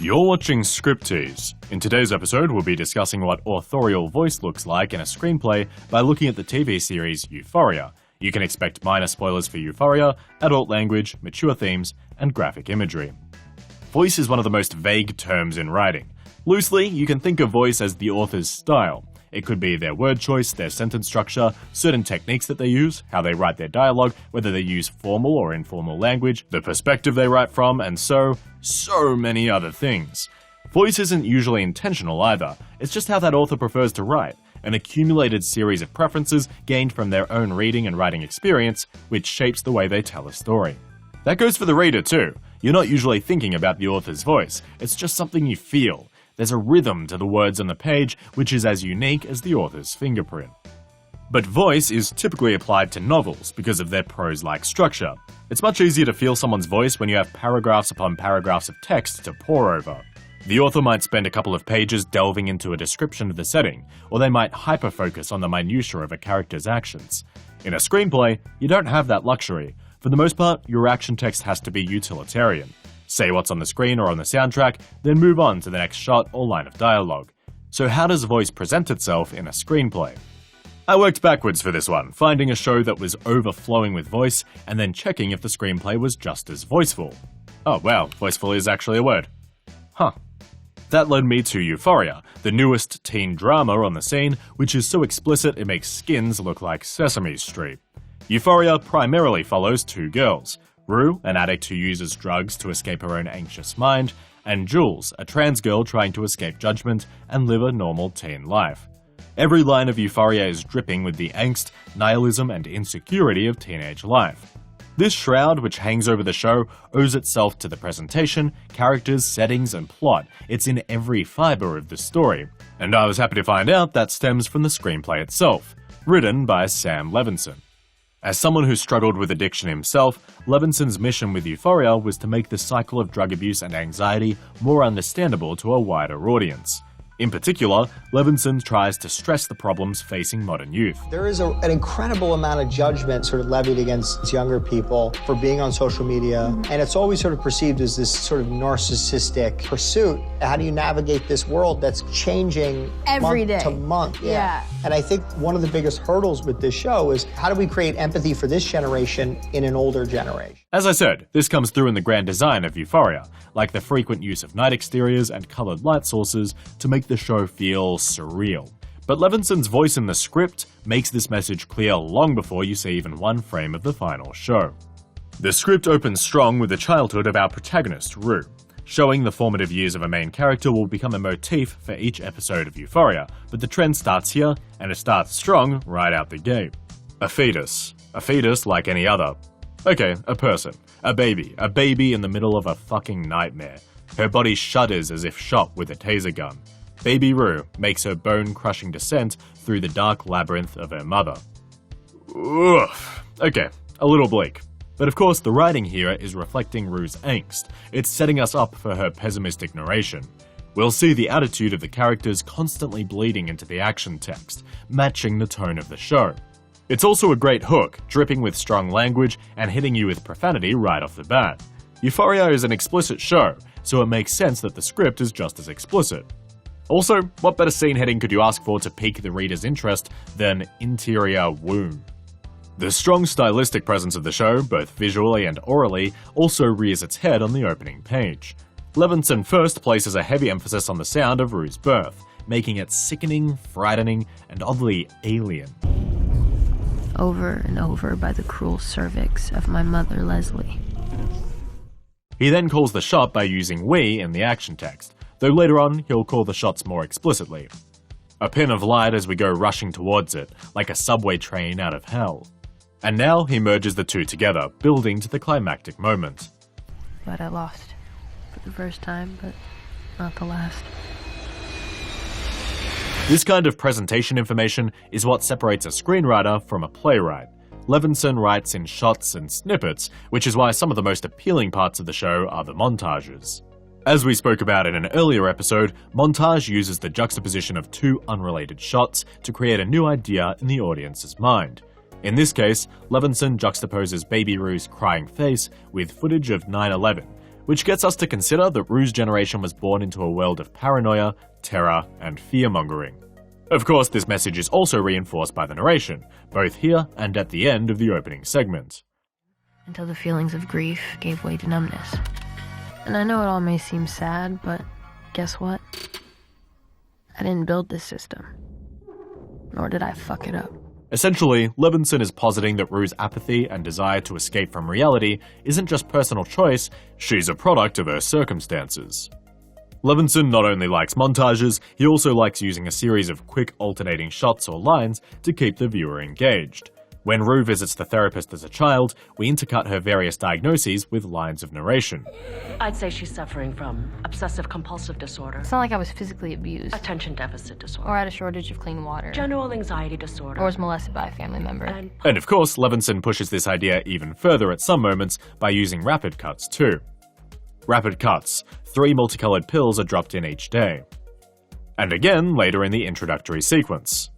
You're watching Scriptease. In today's episode, we'll be discussing what authorial voice looks like in a screenplay by looking at the TV series Euphoria. You can expect minor spoilers for Euphoria, adult language, mature themes, and graphic imagery. Voice is one of the most vague terms in writing. Loosely, you can think of voice as the author's style. It could be their word choice, their sentence structure, certain techniques that they use, how they write their dialogue, whether they use formal or informal language, the perspective they write from, and so many other things. Voice isn't usually intentional either, it's just how that author prefers to write, an accumulated series of preferences gained from their own reading and writing experience, which shapes the way they tell a story. That goes for the reader too. You're not usually thinking about the author's voice, it's just something you feel. There's a rhythm to the words on the page, which is as unique as the author's fingerprint. But voice is typically applied to novels because of their prose-like structure. It's much easier to feel someone's voice when you have paragraphs upon paragraphs of text to pore over. The author might spend a couple of pages delving into a description of the setting, or they might hyper-focus on the minutiae of a character's actions. In a screenplay, you don't have that luxury. For the most part, your action text has to be utilitarian. Say what's on the screen or on the soundtrack, then move on to the next shot or line of dialogue. So how does voice present itself in a screenplay? I worked backwards for this one, finding a show that was overflowing with voice, and then checking if the screenplay was just as voiceful. Oh wow, voiceful is actually a word. Huh. That led me to Euphoria, the newest teen drama on the scene, which is so explicit it makes skins look like Sesame Street. Euphoria primarily follows two girls, Rue, an addict who uses drugs to escape her own anxious mind, and Jules, a trans girl trying to escape judgment and live a normal teen life. Every line of Euphoria is dripping with the angst, nihilism, and insecurity of teenage life. This shroud, which hangs over the show, owes itself to the presentation, characters, settings, and plot. It's in every fibre of the story. And I was happy to find out that stems from the screenplay itself, written by Sam Levinson. As someone who struggled with addiction himself, Levinson's mission with Euphoria was to make the cycle of drug abuse and anxiety more understandable to a wider audience. In particular, Levinson tries to stress the problems facing modern youth. There is an incredible amount of judgment sort of levied against younger people for being on social media, and it's always sort of perceived as this sort of narcissistic pursuit. How do you navigate this world that's changing every month day to month? Yeah. And I think one of the biggest hurdles with this show is how do we create empathy for this generation in an older generation? As I said, this comes through in the grand design of Euphoria, like the frequent use of night exteriors and coloured light sources to make the show feel surreal. But Levinson's voice in the script makes this message clear long before you see even one frame of the final show. The script opens strong with the childhood of our protagonist, Rue. Showing the formative years of a main character will become a motif for each episode of Euphoria, but the trend starts here, and it starts strong right out the gate. A fetus. A fetus like any other. Okay, a person. A baby in the middle of a fucking nightmare. Her body shudders as if shot with a taser gun. Baby Rue makes her bone-crushing descent through the dark labyrinth of her mother. Oof. Okay, a little bleak. But of course, the writing here is reflecting Rue's angst. It's setting us up for her pessimistic narration. We'll see the attitude of the characters constantly bleeding into the action text, matching the tone of the show. It's also a great hook, dripping with strong language and hitting you with profanity right off the bat. Euphoria is an explicit show, so it makes sense that the script is just as explicit. Also, what better scene heading could you ask for to pique the reader's interest than interior womb? The strong stylistic presence of the show, both visually and orally, also rears its head on the opening page. Levinson first places a heavy emphasis on the sound of Rue's birth, making it sickening, frightening, and oddly alien. Over and over by the cruel cervix of my mother, Leslie. He then calls the shot by using we in the action text, though later on he'll call the shots more explicitly. A pin of light as we go rushing towards it, like a subway train out of hell. And now he merges the two together, building to the climactic moment. But I lost. For the first time, but not the last. This kind of presentation information is what separates a screenwriter from a playwright. Levinson writes in shots and snippets, which is why some of the most appealing parts of the show are the montages. As we spoke about in an earlier episode, montage uses the juxtaposition of two unrelated shots to create a new idea in the audience's mind. In this case, Levinson juxtaposes Baby Rue's crying face with footage of 9/11, which gets us to consider that Rue's generation was born into a world of paranoia, terror, and fear-mongering. Of course, this message is also reinforced by the narration, both here and at the end of the opening segment. Until the feelings of grief gave way to numbness. And I know it all may seem sad, but guess what? I didn't build this system. Nor did I fuck it up. Essentially, Levinson is positing that Rue's apathy and desire to escape from reality isn't just personal choice, she's a product of her circumstances. Levinson not only likes montages, he also likes using a series of quick alternating shots or lines to keep the viewer engaged. When Rue visits the therapist as a child, we intercut her various diagnoses with lines of narration. I'd say she's suffering from obsessive-compulsive disorder. It's not like I was physically abused. Attention deficit disorder. Or had a shortage of clean water. General anxiety disorder. Or was molested by a family member. And of course, Levinson pushes this idea even further at some moments by using rapid cuts too. Rapid cuts. 3 multicolored pills are dropped in each day. And again later in the introductory sequence.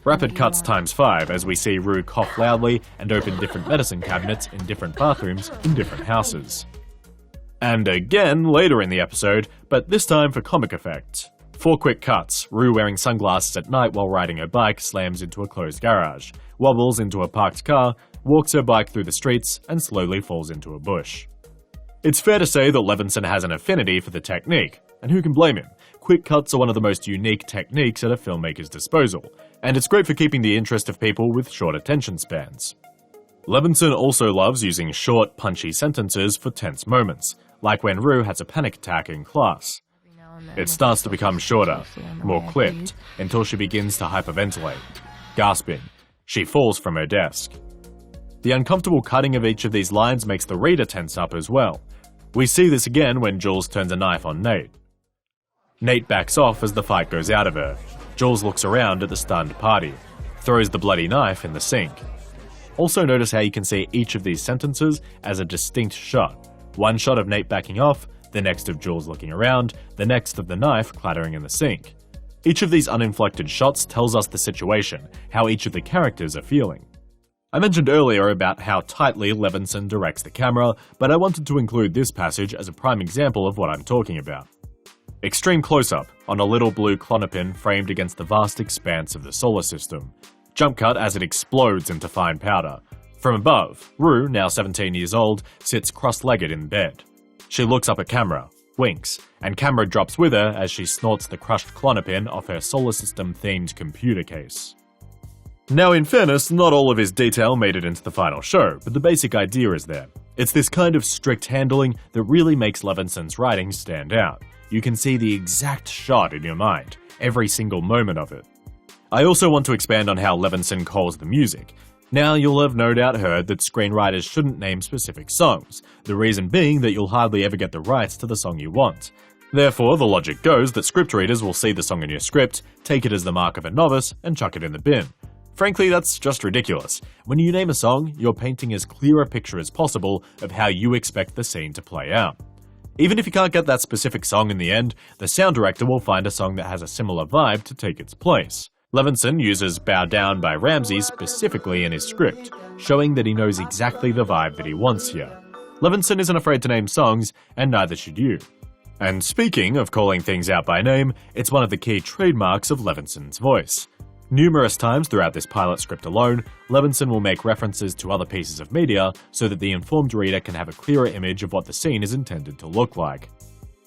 Rapid cuts times 5 as we see Rue cough loudly and open different medicine cabinets in different bathrooms in different houses. And again later in the episode, but this time for comic effect. 4 quick cuts. Rue wearing sunglasses at night while riding her bike slams into a closed garage, wobbles into a parked car, walks her bike through the streets, and slowly falls into a bush. It's fair to say that Levinson has an affinity for the technique, and who can blame him? Quick cuts are one of the most unique techniques at a filmmaker's disposal, and it's great for keeping the interest of people with short attention spans. Levinson also loves using short, punchy sentences for tense moments, like when Rue has a panic attack in class. It starts to become shorter, more clipped, until she begins to hyperventilate, gasping. She falls from her desk. The uncomfortable cutting of each of these lines makes the reader tense up as well. We see this again when Jules turns a knife on Nate. Nate backs off as the fight goes out of her. Jules looks around at the stunned party, throws the bloody knife in the sink. Also notice how you can see each of these sentences as a distinct shot. One shot of Nate backing off, the next of Jules looking around, the next of the knife clattering in the sink. Each of these uninflected shots tells us the situation, how each of the characters are feeling. I mentioned earlier about how tightly Levinson directs the camera, but I wanted to include this passage as a prime example of what I'm talking about. Extreme close-up on a little blue clonopin framed against the vast expanse of the solar system. Jump cut as it explodes into fine powder. From above, Rue, now 17 years old, sits cross-legged in bed. She looks up at camera, winks, and camera drops with her as she snorts the crushed clonopin off her solar system-themed computer case. Now, in fairness, not all of his detail made it into the final show, but the basic idea is there. It's this kind of strict handling that really makes Levinson's writing stand out. You can see the exact shot in your mind, every single moment of it. I also want to expand on how Levinson calls the music. Now, you'll have no doubt heard that screenwriters shouldn't name specific songs, the reason being that you'll hardly ever get the rights to the song you want. Therefore, the logic goes that script readers will see the song in your script, take it as the mark of a novice, and chuck it in the bin. Frankly, that's just ridiculous. When you name a song, you're painting as clear a picture as possible of how you expect the scene to play out. Even if you can't get that specific song in the end, the sound director will find a song that has a similar vibe to take its place. Levinson uses Bow Down by Ramsey specifically in his script, showing that he knows exactly the vibe that he wants here. Levinson isn't afraid to name songs, and neither should you. And speaking of calling things out by name, it's one of the key trademarks of Levinson's voice. Numerous times throughout this pilot script alone, Levinson will make references to other pieces of media so that the informed reader can have a clearer image of what the scene is intended to look like.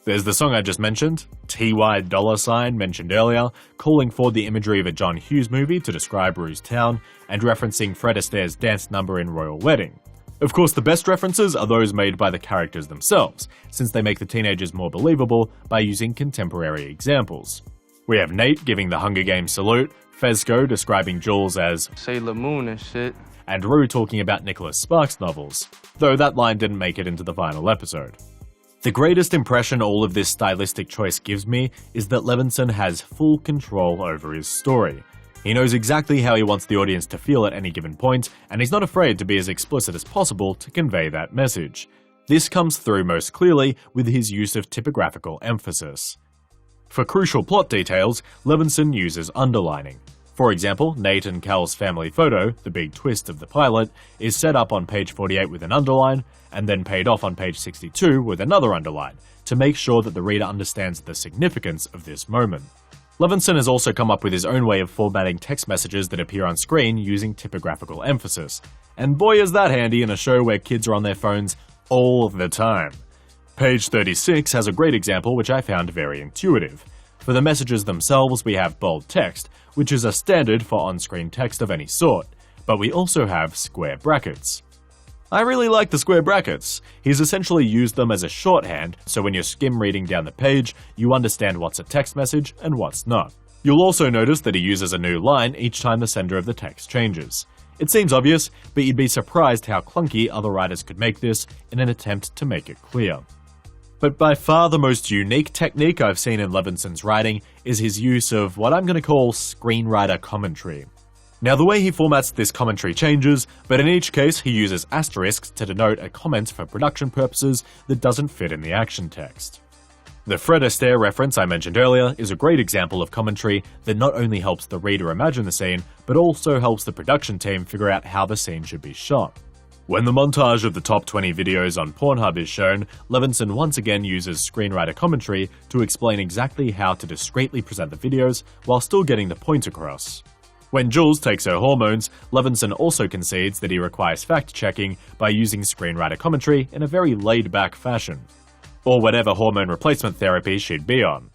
There's the song I just mentioned, TY $, mentioned earlier, calling forward the imagery of a John Hughes movie to describe Rue's town, and referencing Fred Astaire's dance number in Royal Wedding. Of course, the best references are those made by the characters themselves, since they make the teenagers more believable by using contemporary examples. We have Nate giving the Hunger Games salute, Fezco describing Jules as Sailor Moon and shit, and Rue talking about Nicholas Sparks' novels, though that line didn't make it into the final episode. The greatest impression all of this stylistic choice gives me is that Levinson has full control over his story. He knows exactly how he wants the audience to feel at any given point, and he's not afraid to be as explicit as possible to convey that message. This comes through most clearly with his use of typographical emphasis. For crucial plot details, Levinson uses underlining. For example, Nate and Cal's family photo, the big twist of the pilot, is set up on page 48 with an underline, and then paid off on page 62 with another underline, to make sure that the reader understands the significance of this moment. Levinson has also come up with his own way of formatting text messages that appear on screen using typographical emphasis. And boy is that handy in a show where kids are on their phones all the time. Page 36 has a great example which I found very intuitive. For the messages themselves, we have bold text, which is a standard for on-screen text of any sort, but we also have square brackets. I really like the square brackets. He's essentially used them as a shorthand, so when you're skim reading down the page, you understand what's a text message and what's not. You'll also notice that he uses a new line each time the sender of the text changes. It seems obvious, but you'd be surprised how clunky other writers could make this in an attempt to make it clear. But by far the most unique technique I've seen in Levinson's writing is his use of what I'm going to call screenwriter commentary. Now the way he formats this commentary changes, but in each case he uses asterisks to denote a comment for production purposes that doesn't fit in the action text. The Fred Astaire reference I mentioned earlier is a great example of commentary that not only helps the reader imagine the scene, but also helps the production team figure out how the scene should be shot. When the montage of the top 20 videos on Pornhub is shown, Levinson once again uses screenwriter commentary to explain exactly how to discreetly present the videos while still getting the point across. When Jules takes her hormones, Levinson also concedes that he requires fact-checking by using screenwriter commentary in a very laid-back fashion. Or whatever hormone replacement therapy she'd be on.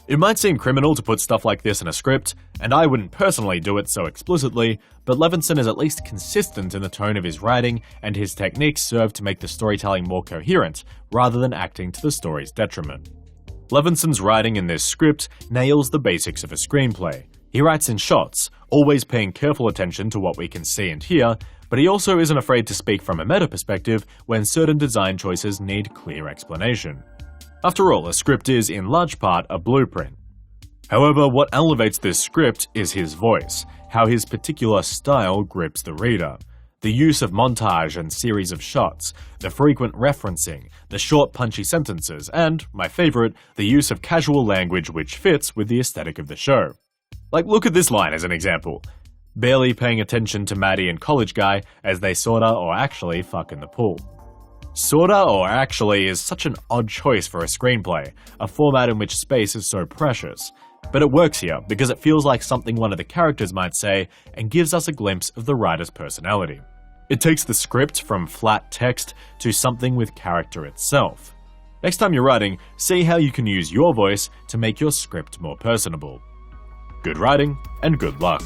It might seem criminal to put stuff like this in a script, and I wouldn't personally do it so explicitly, but Levinson is at least consistent in the tone of his writing, and his techniques serve to make the storytelling more coherent, rather than acting to the story's detriment. Levinson's writing in this script nails the basics of a screenplay. He writes in shots, always paying careful attention to what we can see and hear, but he also isn't afraid to speak from a meta perspective when certain design choices need clear explanation. After all, a script is, in large part, a blueprint. However, what elevates this script is his voice, how his particular style grips the reader. The use of montage and series of shots, the frequent referencing, the short punchy sentences, and, my favorite, the use of casual language which fits with the aesthetic of the show. Like, look at this line as an example. Barely paying attention to Maddie and college guy as they sorta or actually fuck in the pool. Sorta or actually is such an odd choice for a screenplay, a format in which space is so precious. But it works here because it feels like something one of the characters might say and gives us a glimpse of the writer's personality. It takes the script from flat text to something with character itself. Next time you're writing, see how you can use your voice to make your script more personable. Good writing and good luck.